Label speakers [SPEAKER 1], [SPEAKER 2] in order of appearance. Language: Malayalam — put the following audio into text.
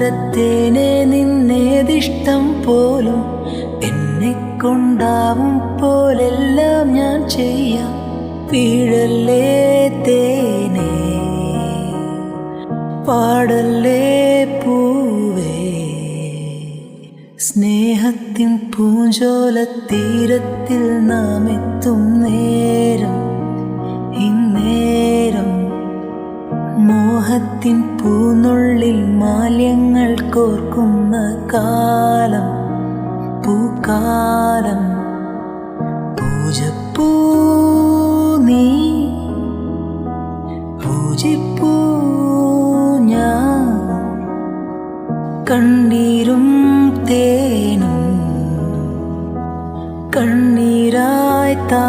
[SPEAKER 1] താമരത്തേനെ നിന്നേതിഷ്ടം പോലും എന്നെ കൊണ്ടാവും പോലെല്ലാം ഞാൻ ചെയ്യാം. വീഴല്ലേ തേനേ, പാടല്ലേ പൂവേ, സ്നേഹത്തിൻ പൂഞ്ചോലത്തീരത്തിൽ നാം എത്തും നേരം, ഇന്നേരം മോഹത്തിൻ പൂനുള്ളിൽ മാല്യങ്ങൾ കോർക്കുന്ന കാലം, പൂക്കാലം. പൂജപ്പൂ നീ, പൂജിപ്പൂ ഞാൻ, കണ്ണീരും തേനും കണ്ണീരായി താ